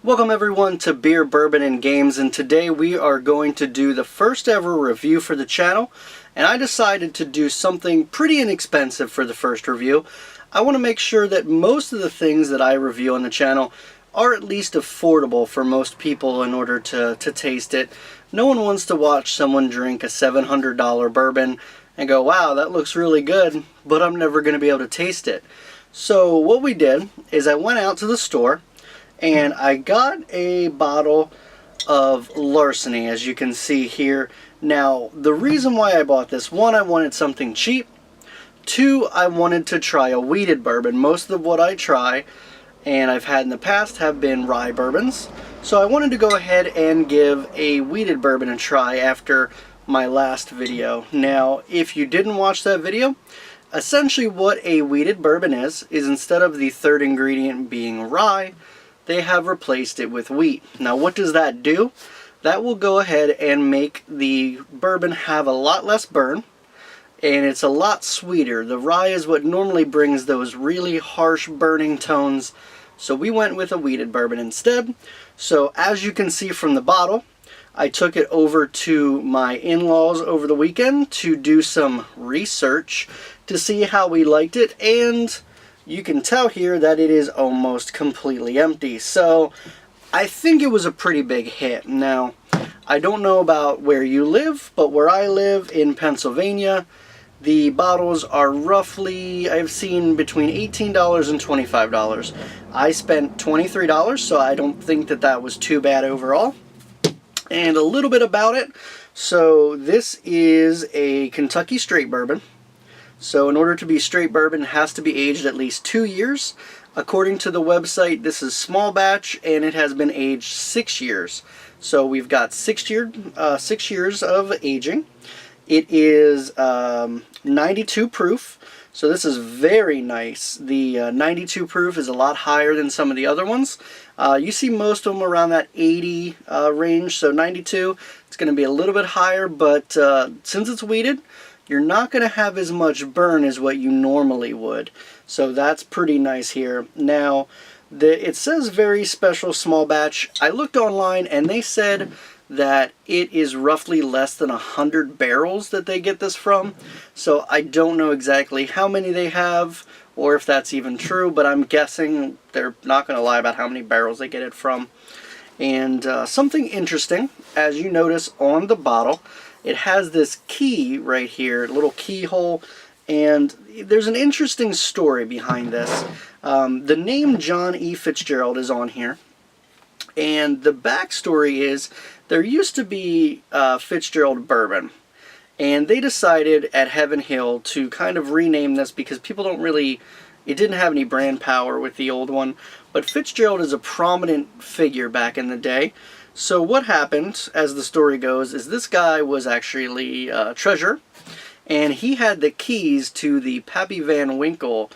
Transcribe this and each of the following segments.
Welcome everyone to Beer Bourbon and Games, and today we are going to do the first ever review for the channel, and I decided to do something pretty inexpensive for the first review. I want to make sure that most of the things that I review on the channel are at least affordable for most people in order to taste it. No one wants to watch someone drink a $700 bourbon and go, wow, that looks really good, but I'm never going to be able to taste it. So what we did is I went out to the store and I got a bottle of Larceny, as you can see here. Now, the reason why I bought this, one, I wanted something cheap. Two, I wanted to try a wheated bourbon. Most of what I try, and I've had in the past, have been rye bourbons. So I wanted to go ahead and give a wheated bourbon a try after my last video. Now, if you didn't watch that video, essentially what a wheated bourbon is instead of the third ingredient being rye, they have replaced it with wheat. Now what does that do? That will go ahead and make the bourbon have a lot less burn, and it's a lot sweeter. The rye is what normally brings those really harsh burning tones, so we went with a wheated bourbon instead. So as you can see from the bottle, I took it over to my in-laws over the weekend to do some research to see how we liked it, and you can tell here that it is almost completely empty. So I think it was a pretty big hit. Now, I don't know about where you live, but where I live in Pennsylvania, the bottles are roughly, I've seen between $18 and $25. I spent $23, so I don't think that that was too bad overall. And a little bit about it. So this is a Kentucky straight bourbon. So in order to be straight bourbon, it has to be aged at least 2 years. According to the website, this is small batch and it has been aged 6 years. So we've got 6 years of aging. It is 92 proof. So this is very nice. The 92 proof is a lot higher than some of the other ones. You see most of them around that 80 range. So 92, it's going to be a little bit higher, but since it's wheated, you're not going to have as much burn as what you normally would. So that's pretty nice here. Now, it says very special small batch. I looked online and they said that it is roughly less than 100 barrels that they get this from. So I don't know exactly how many they have or if that's even true, but I'm guessing they're not going to lie about how many barrels they get it from. And something interesting, as you notice on the bottle, it has this key right here, a little keyhole, and there's an interesting story behind this. The name John E. Fitzgerald is on here, and the backstory is there used to be Fitzgerald Bourbon, and they decided at Heaven Hill to kind of rename this because people don't really, it didn't have any brand power with the old one, but Fitzgerald is a prominent figure back in the day. So what happened, as the story goes, is this guy was actually a treasurer, and he had the keys to the Pappy Van Winkle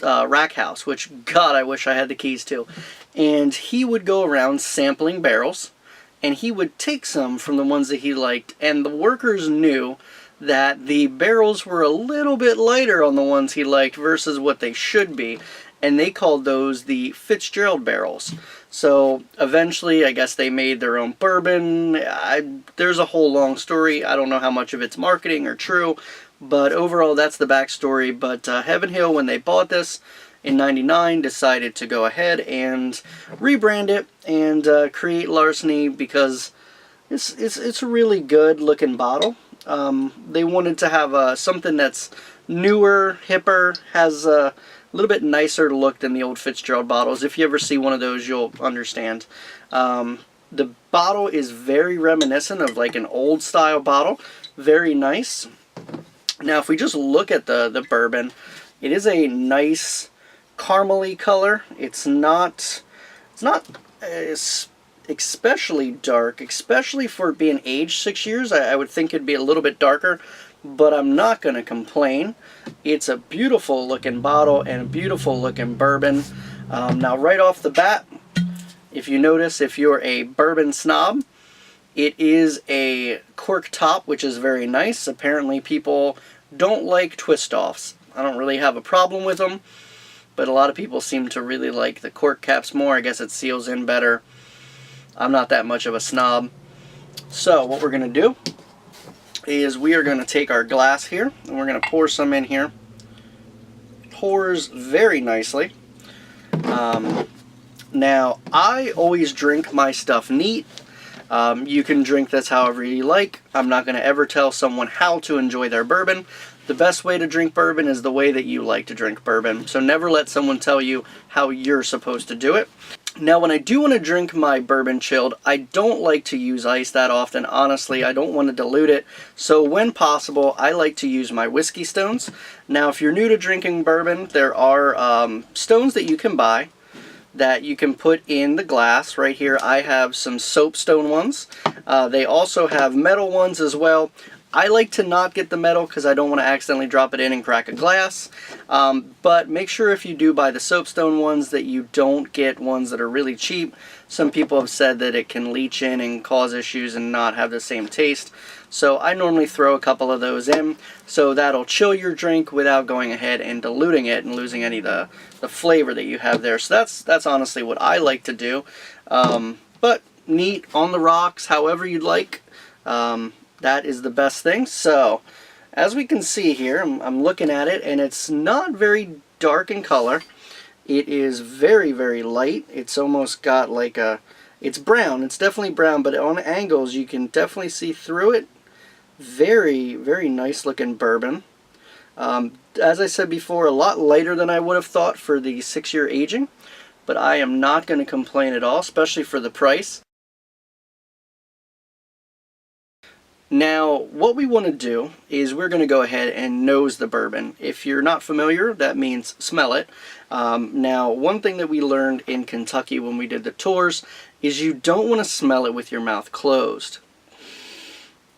rack house, which, God, I wish I had the keys to. And he would go around sampling barrels, and he would take some from the ones that he liked, and the workers knew that the barrels were a little bit lighter on the ones he liked versus what they should be, and they called those the Fitzgerald barrels. So eventually, I guess they made their own bourbon. There's a whole long story. I don't know how much of it's marketing or true, but overall, that's the backstory. But Heaven Hill, when they bought this in '99, decided to go ahead and rebrand it and create Larceny because it's a really good looking bottle. They wanted to have something that's newer, hipper, has a little bit nicer look than the old Fitzgerald bottles. If you ever see one of those, you'll understand. The bottle is very reminiscent of like an old style bottle. Very nice. Now if we just look at the bourbon, it is a nice caramely color. It's not especially dark, especially for it being aged 6 years. I would think it'd be a little bit darker, but I'm not going to complain. It's a beautiful looking bottle and a beautiful looking bourbon. Now right off the bat, if you notice, if you're a bourbon snob, It is a cork top, which is very nice. Apparently people don't like twist-offs. I don't really have a problem with them, but a lot of people seem to really like the cork caps more. I guess it seals in better. I'm not that much of a snob. So what we're going to do is we are going to take our glass here, and we're going to pour some in here. Pours very nicely. Now, I always drink my stuff neat. You can drink this however you like. I'm not going to ever tell someone how to enjoy their bourbon. The best way to drink bourbon is the way that you like to drink bourbon. So never let someone tell you how you're supposed to do it. Now, when I do want to drink my bourbon chilled, I don't like to use ice that often. Honestly, I don't want to dilute it. So when possible, I like to use my whiskey stones. Now, if you're new to drinking bourbon, there are stones that you can buy that you can put in the glass. Right here I have some soapstone ones. They also have metal ones as well. I like to not get the metal because I don't want to accidentally drop it in and crack a glass. But make sure if you do buy the soapstone ones that you don't get ones that are really cheap. Some people have said that it can leach in and cause issues and not have the same taste. So I normally throw a couple of those in, so that'll chill your drink without going ahead and diluting it and losing any of the flavor that you have there. So that's honestly what I like to do. But neat, on the rocks, however you'd like. That is the best thing. So as we can see here, I'm looking at it, and it's not very dark in color. It is very, very light. It's almost got like a, it's brown. It's definitely brown, but on angles you can definitely see through it. Very, very nice looking bourbon. As I said before, a lot lighter than I would have thought for the 6-year aging, but I am not going to complain at all, especially for the price. Now, what we want to do is we're going to go ahead and nose the bourbon. If you're not familiar, that means smell it. Now, one thing that we learned in Kentucky when we did the tours is you don't want to smell it with your mouth closed.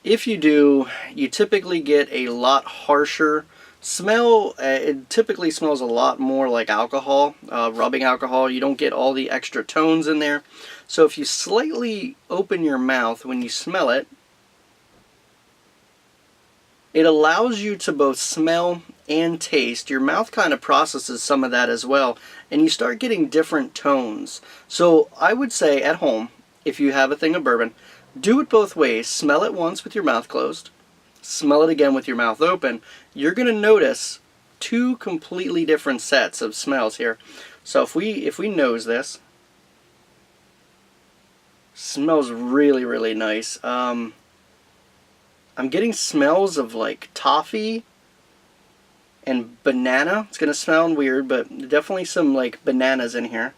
If you do, you typically get a lot harsher smell. It typically smells a lot more like alcohol, rubbing alcohol. You don't get all the extra tones in there. So if you slightly open your mouth when you smell it, it allows you to both smell and taste. Your mouth kind of processes some of that as well, and you start getting different tones. So I would say at home, if you have a thing of bourbon, do it both ways. Smell it once with your mouth closed. Smell it again with your mouth open. You're going to notice two completely different sets of smells here. So if we nose this, smells really, really nice. I'm getting smells of like toffee and banana. It's going to sound weird, but definitely some like bananas in here.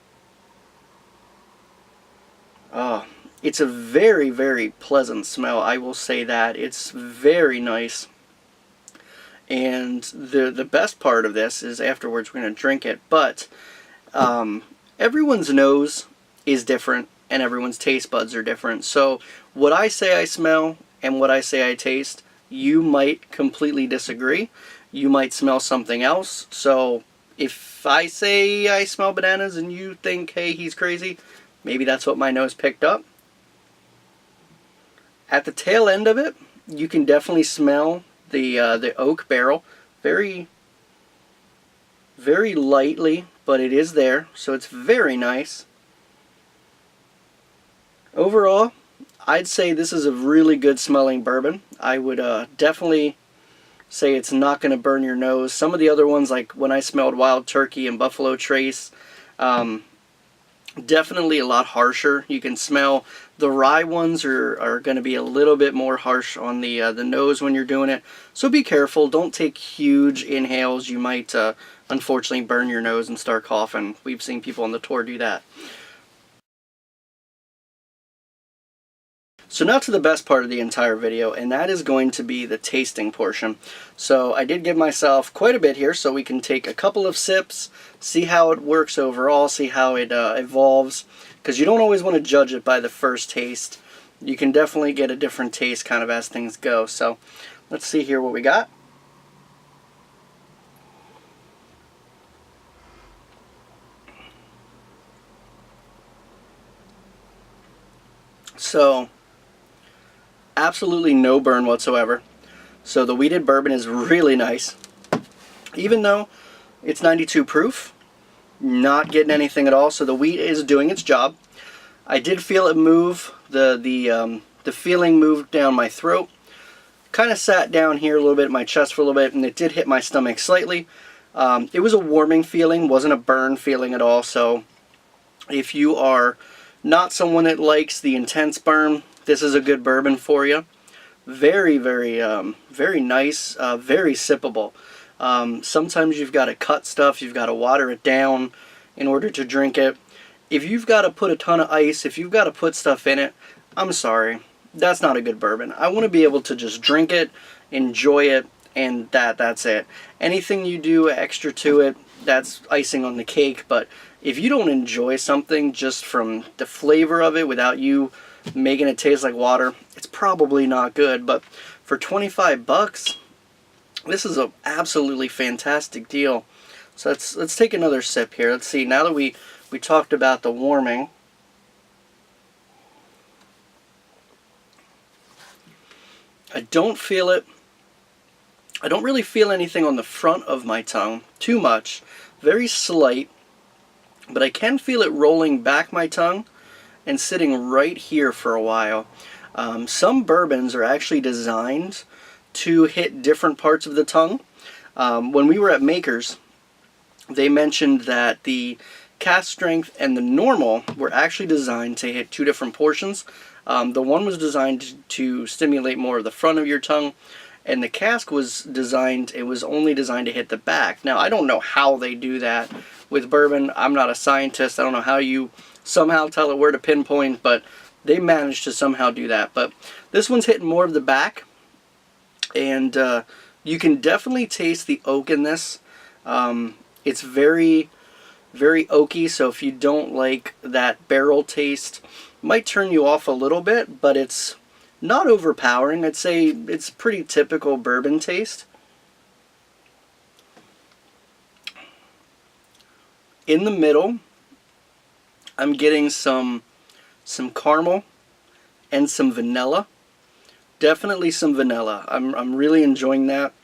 Oh, it's a very, very pleasant smell. I will say that. It's very nice. And the best part of this is afterwards we're going to drink it. But everyone's nose is different and everyone's taste buds are different. So what I say I smell and what I say I taste, you might completely disagree. You might smell something else. So if I say I smell bananas and you think, hey, he's crazy, maybe that's what my nose picked up. At the tail end of it, you can definitely smell the oak barrel. Very, very lightly, but it is there. So it's very nice. Overall, I'd say this is a really good smelling bourbon. I would definitely say it's not going to burn your nose. Some of the other ones, like when I smelled Wild Turkey and Buffalo Trace, definitely a lot harsher. You can smell the rye ones are going to be a little bit more harsh on the nose when you're doing it. So be careful. Don't take huge inhales. You might unfortunately burn your nose and start coughing. We've seen people on the tour do that. So now to the best part of the entire video, and that is going to be the tasting portion. So I did give myself quite a bit here, so we can take a couple of sips, see how it works overall, see how it evolves, because you don't always want to judge it by the first taste. You can definitely get a different taste kind of as things go. So let's see here what we got. So absolutely no burn whatsoever. So the wheated bourbon is really nice. Even though it's 92 proof, not getting anything at all, so the wheat is doing its job. I did feel it move, the feeling moved down my throat. Kind of sat down here a little bit, my chest for a little bit, and it did hit my stomach slightly. It was a warming feeling, wasn't a burn feeling at all, so if you are not someone that likes the intense burn, this is a good bourbon for you. Very, very, very nice, very sippable. Sometimes you've got to cut stuff, you've got to water it down in order to drink it. If you've got to put a ton of ice, if you've got to put stuff in it, I'm sorry, that's not a good bourbon. I want to be able to just drink it, enjoy it, and that's it. Anything you do extra to it, that's icing on the cake, but if you don't enjoy something just from the flavor of it without you making it taste like water, it's probably not good. But for 25 bucks, this is an absolutely fantastic deal. So let's take another sip here. Let's see, now that we talked about the warming, I don't feel it. I don't really feel anything on the front of my tongue too much. Very slight, but I can feel it rolling back my tongue and sitting right here for a while. Some bourbons are actually designed to hit different parts of the tongue. When we were at Makers, they mentioned that the cask strength and the normal were actually designed to hit two different portions. The one was designed to stimulate more of the front of your tongue, and the cask was designed, it was only designed to hit the back. Now, I don't know how they do that with bourbon. I'm not a scientist. I don't know how you somehow tell it where to pinpoint, but they managed to somehow do that. But this one's hitting more of the back, and you can definitely taste the oak in this. It's very, very oaky, so if you don't like that barrel taste, it might turn you off a little bit, but it's not overpowering. I'd say it's pretty typical bourbon taste. In the middle, I'm getting some caramel and some vanilla. Definitely some vanilla. I'm really enjoying that.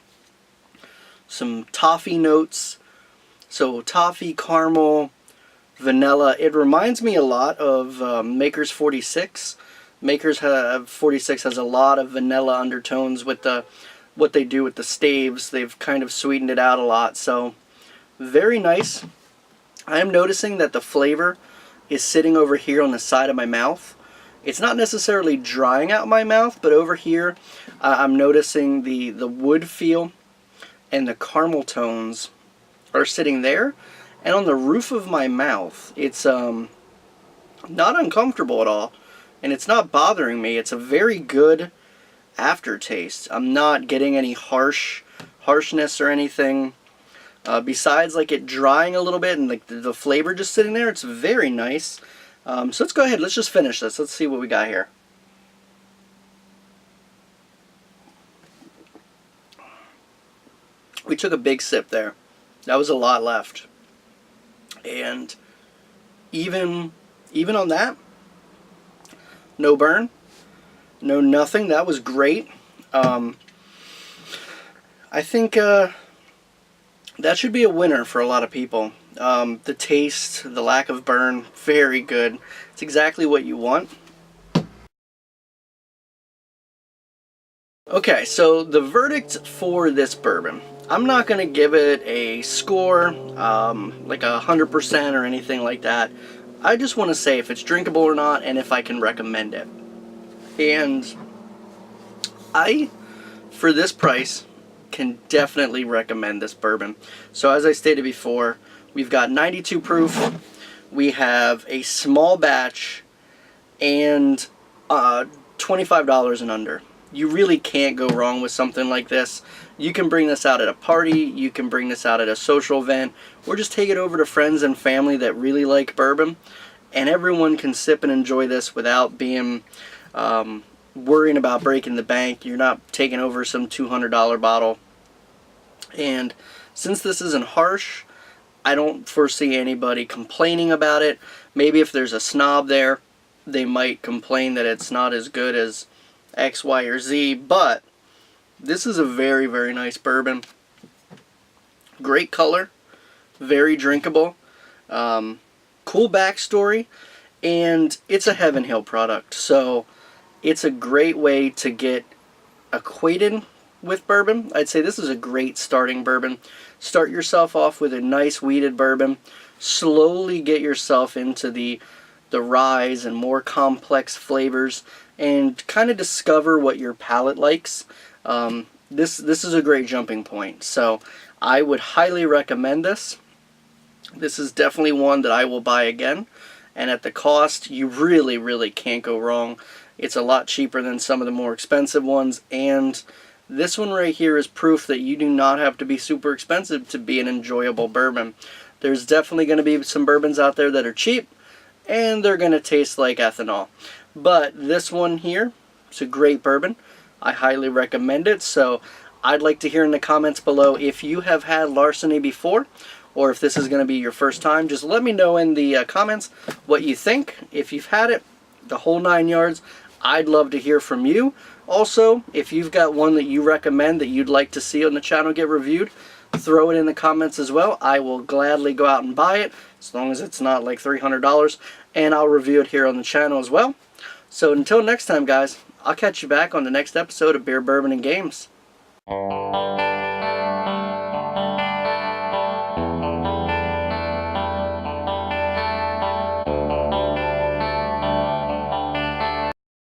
Some toffee notes. So toffee, caramel, vanilla. It reminds me a lot of Maker's 46. Maker's 46 has a lot of vanilla undertones with what they do with the staves. They've kind of sweetened it out a lot. So very nice. I am noticing that the flavor is sitting over here on the side of my mouth. It's not necessarily drying out my mouth, but over here I'm noticing the wood feel and the caramel tones are sitting there. And on the roof of my mouth, it's not uncomfortable at all. And it's not bothering me. It's a very good aftertaste. I'm not getting any harshness or anything. Besides like it drying a little bit and like the flavor just sitting there, it's very nice. So let's go ahead, let's just finish this. Let's see what we got here. We took a big sip there. That was a lot left. And even on that, no burn, no nothing. That was great. I think that should be a winner for a lot of people. The taste, the lack of burn, very good. It's exactly what you want. Okay, so the verdict for this bourbon. I'm not going to give it a score, like 100% or anything like that. I just want to say if it's drinkable or not and if I can recommend it. And I, for this price, can definitely recommend this bourbon. So as I stated before, we've got 92 proof, we have a small batch, and $25 and under. You really can't go wrong with something like this. You can bring this out at a party, you can bring this out at a social event, or just take it over to friends and family that really like bourbon, and everyone can sip and enjoy this without being worrying about breaking the bank. You're not taking over some $200 bottle. And since this isn't harsh, I don't foresee anybody complaining about it. Maybe if there's a snob there, they might complain that it's not as good as X, Y, or Z, but this is a very, very nice bourbon. Great color, very drinkable, cool backstory, and it's a Heaven Hill product, so it's a great way to get acquainted with bourbon. I'd say this is a great starting bourbon. Start yourself off with a nice wheated bourbon, slowly get yourself into the ryes and more complex flavors, and kind of discover what your palate likes. This is a great jumping point, so I would highly recommend this. This is definitely one that I will buy again, and at the cost, you really, really can't go wrong. It's a lot cheaper than some of the more expensive ones, and this one right here is proof that you do not have to be super expensive to be an enjoyable bourbon. There's definitely going to be some bourbons out there that are cheap, and they're going to taste like ethanol. But this one here, it's a great bourbon. I highly recommend it, so I'd like to hear in the comments below if you have had Larceny before, or if this is going to be your first time. Just let me know in the comments what you think. If you've had it, the whole 9 yards, I'd love to hear from you. Also, if you've got one that you recommend that you'd like to see on the channel get reviewed, throw it in the comments as well. I will gladly go out and buy it, as long as it's not like $300, and I'll review it here on the channel as well. So until next time, guys, I'll catch you back on the next episode of Beer, Bourbon, and Games.